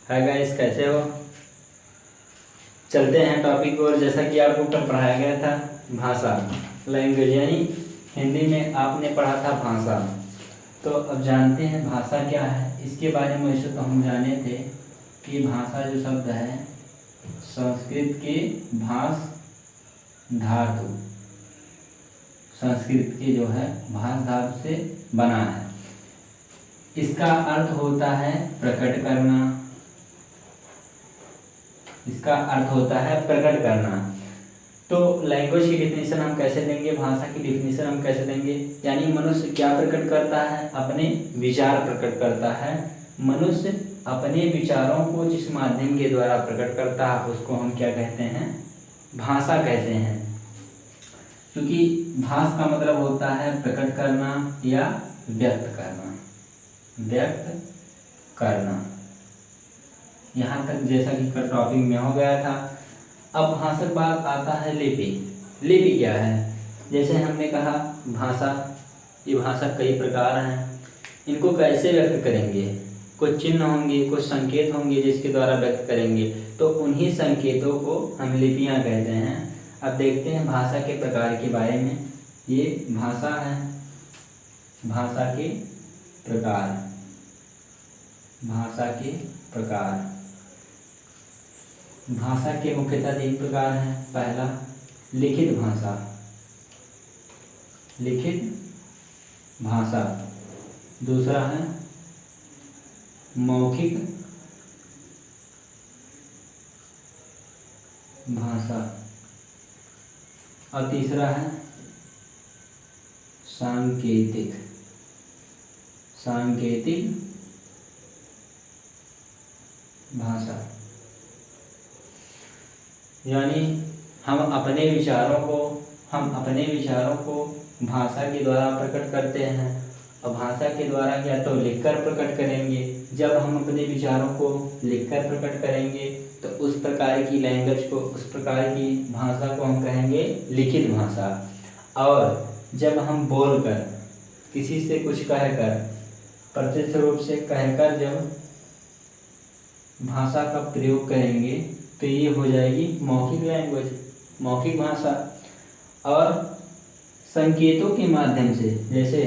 Hi guys, कैसे हो। चलते हैं टॉपिक और जैसा कि आपको कल पढ़ाया गया था भाषा, लैंग्वेज, यानी हिंदी में आपने पढ़ा था भाषा। तो अब जानते हैं भाषा क्या है। इसके बारे में वैसे तो हम जाने थे कि भाषा जो शब्द है संस्कृत के भाष धातु, संस्कृत के जो है भाष धातु से बना है। इसका अर्थ होता है प्रकट करना, इसका अर्थ होता है प्रकट करना। तो लैंग्वेज की डिफिनीशन हम कैसे देंगे, भाषा की डिफिनीशन हम कैसे देंगे, यानी मनुष्य क्या प्रकट करता है, अपने विचार प्रकट करता है। मनुष्य अपने विचारों को जिस माध्यम के द्वारा प्रकट करता है उसको हम क्या कहते हैं, भाषा कहते हैं। क्योंकि भाष का मतलब होता है प्रकट करना या व्यक्त करना, व्यक्त करना। यहाँ तक जैसा कि कल टॉपिक में हो गया था। अब भाषा के बाद आता है लिपि। लिपि क्या है, जैसे हमने कहा भाषा, ये भाषा कई प्रकार हैं। इनको कैसे व्यक्त करेंगे, कुछ चिन्ह होंगे, कुछ संकेत होंगे जिसके द्वारा व्यक्त करेंगे, तो उन्हीं संकेतों को हम लिपियाँ कहते हैं। अब देखते हैं भाषा के प्रकार के बारे में। ये भाषा है, भाषा के प्रकार, भाषा के प्रकार। भाषा के मुख्यतः 3 प्रकार हैं। पहला लिखित भाषा, लिखित भाषा। दूसरा है मौखिक भाषा और तीसरा है सांकेतिक, सांकेतिक भाषा। यानी हम अपने विचारों को भाषा के द्वारा प्रकट करते हैं और भाषा के द्वारा या तो लिखकर प्रकट करेंगे। जब हम अपने विचारों को लिखकर प्रकट करेंगे तो उस प्रकार की लैंग्वेज को, उस प्रकार की भाषा को हम कहेंगे लिखित भाषा। और जब हम बोलकर, किसी से कुछ कहकर, प्रत्यक्ष रूप से कहकर जब भाषा का प्रयोग करेंगे तो ये हो जाएगी मौखिक लैंग्वेज, मौखिक भाषा। और संकेतों के माध्यम से, जैसे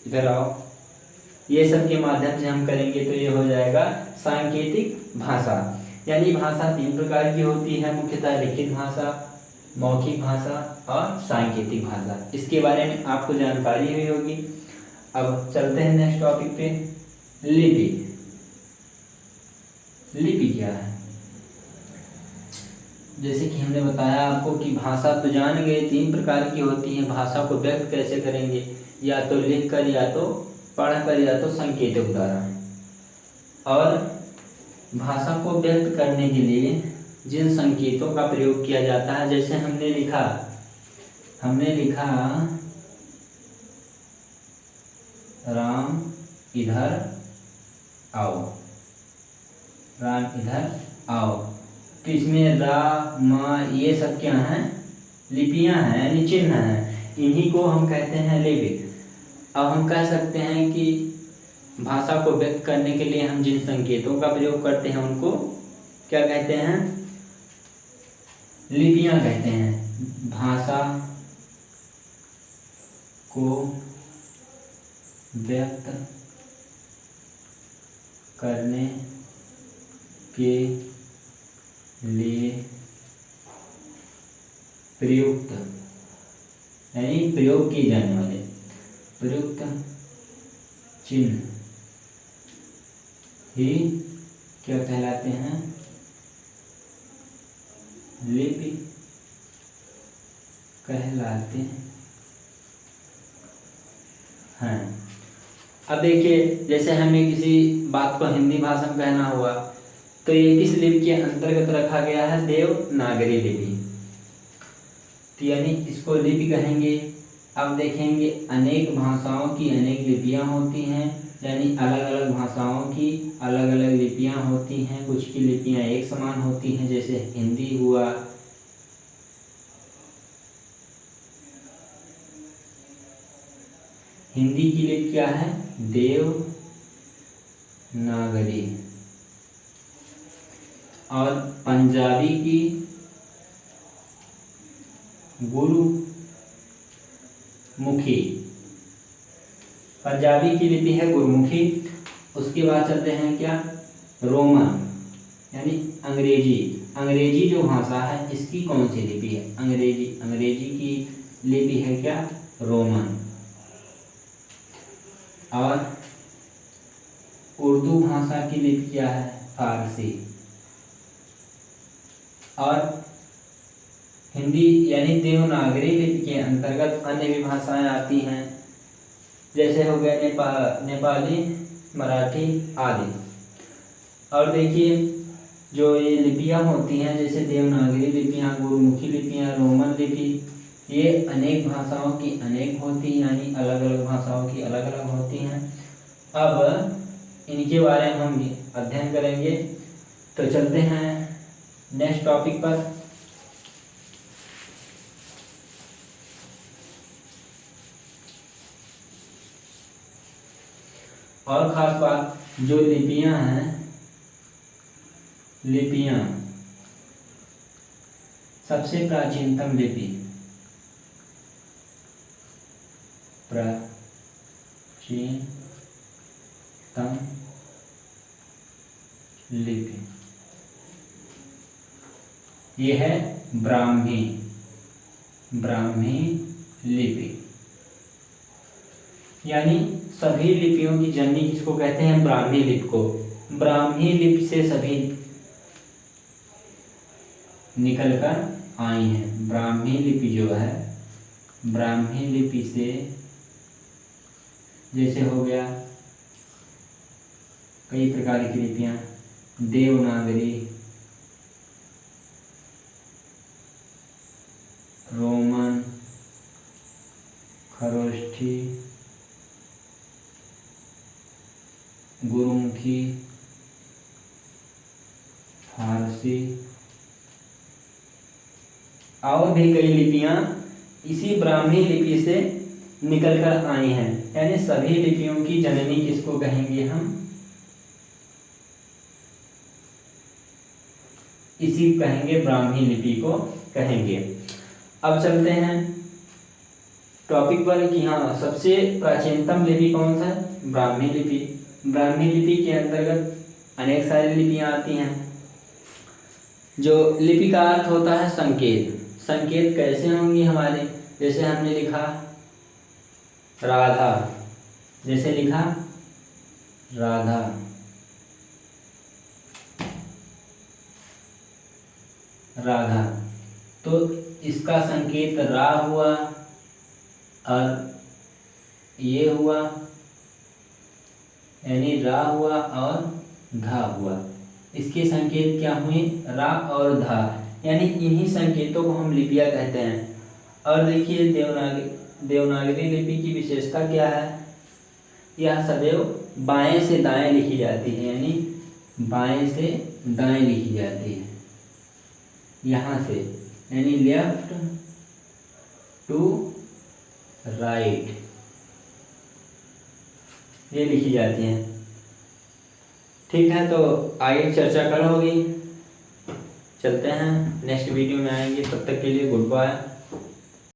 इधर आओ, ये सब के माध्यम से हम करेंगे तो ये हो जाएगा सांकेतिक भाषा। यानी भाषा 3 प्रकार की होती है मुख्यतः, लिखित भाषा, मौखिक भाषा और सांकेतिक भाषा। इसके बारे में आपको जानकारी हुई होगी। अब चलते हैं नेक्स्ट टॉपिक पे, लिपि। लिपि क्या है, जैसे कि हमने बताया आपको कि भाषा तो जान गए 3 प्रकार की होती है। भाषा को व्यक्त कैसे करेंगे, या तो लिखकर, या तो पढ़कर, या तो संकेतों द्वारा। और भाषा को व्यक्त करने के लिए जिन संकेतों का प्रयोग किया जाता है, जैसे हमने लिखा राम इधर आओ, राम इधर आओ। तो इसमें रा, मा, ये सब क्या हैं, लिपियां हैं, यानी चिन्ह हैं। इन्हीं को हम कहते हैं लिपि। अब हम कह सकते हैं कि भाषा को व्यक्त करने के लिए हम जिन संकेतों का प्रयोग करते हैं उनको क्या कहते हैं, लिपियां कहते हैं। भाषा को व्यक्त करने के लिए प्रयुक्त, यानी प्रयोग किए जाने वाले प्रयुक्त चिन्ह ही क्या कहलाते हैं, लिपि कहलाते हैं। अब देखिए, जैसे हमें किसी बात को हिंदी भाषा में कहना हुआ तो ये किस लिपि के अंतर्गत रखा गया है, देवनागरी लिपि। तो यानी इसको लिपि कहेंगे। अब देखेंगे अनेक भाषाओं की अनेक लिपियां होती हैं, यानी अलग अलग भाषाओं की अलग अलग लिपियां होती हैं। कुछ की लिपियां एक समान होती हैं, जैसे हिंदी हुआ, हिंदी की लिपि क्या है, देवनागरी। और पंजाबी की गुरुमुखी। पंजाबी की लिपि है गुरुमुखी। उसके बाद चलते हैं क्या, रोमन यानी अंग्रेजी। अंग्रेजी जो भाषा है इसकी कौन सी लिपि है, अंग्रेजी की लिपि है क्या, रोमन। और उर्दू भाषा की लिपि क्या है, फारसी। और हिंदी यानी देवनागरी लिपि के अंतर्गत अन्य भी भाषाएं आती हैं, जैसे हो गया नेपाली, मराठी आदि। और देखिए जो ये लिपियां होती हैं, जैसे देवनागरी लिपियां, गुरुमुखी लिपियां, रोमन लिपि, ये अनेक भाषाओं की अनेक होती हैं, यानी अलग अलग भाषाओं की अलग अलग होती हैं। अब इनके बारे में हम अध्ययन करेंगे। तो चलते हैं नेक्स्ट टॉपिक पर। और खास बात, जो लिपियां हैं, लिपियां सबसे प्राचीनतम लिपि, प्राचीनतम लिपि ये है ब्राह्मी लिपि। यानी सभी लिपियों की जननी किसको कहते हैं, ब्राह्मी लिपि को। ब्राह्मी लिपि से सभी निकलकर आई हैं। ब्राह्मी लिपि जो है, ब्राह्मी लिपि से जैसे हो गया कई प्रकार की लिपियां, देवनागरी, रोमन, खरोष्ठी, गुरुमुखी, फारसी और भी कई लिपियां इसी ब्राह्मी लिपि से निकलकर आई हैं। यानी सभी लिपियों की जननी किसको कहेंगे हम, इसी कहेंगे, ब्राह्मी लिपि को कहेंगे। अब चलते हैं टॉपिक पर कि हाँ सबसे प्राचीनतम लिपि कौन सा है, ब्राह्मी लिपि। ब्राह्मी लिपि के अंतर्गत अनेक सारी लिपियां आती हैं। जो लिपि का अर्थ होता है संकेत। संकेत कैसे होंगी हमारे, जैसे हमने लिखा राधा, जैसे लिखा राधा, राधा, तो इसका संकेत रा हुआ और ये हुआ, यानी रा हुआ और धा हुआ। इसके संकेत क्या हुए, रा और धा, यानी इन्हीं संकेतों को हम लिपियां कहते हैं। और देखिए देवनागरी लिपि की विशेषता क्या है, यह सदैव बाएं से दाएं लिखी जाती है, यानी बाएं से दाएं लिखी जाती है, यहाँ से, यानी लेफ्ट टू राइट ये लिखी जाती हैं। ठीक है, तो आगे चर्चा कल होगी। चलते हैं, नेक्स्ट वीडियो में आएंगे, तब तक के लिए गुड बाय।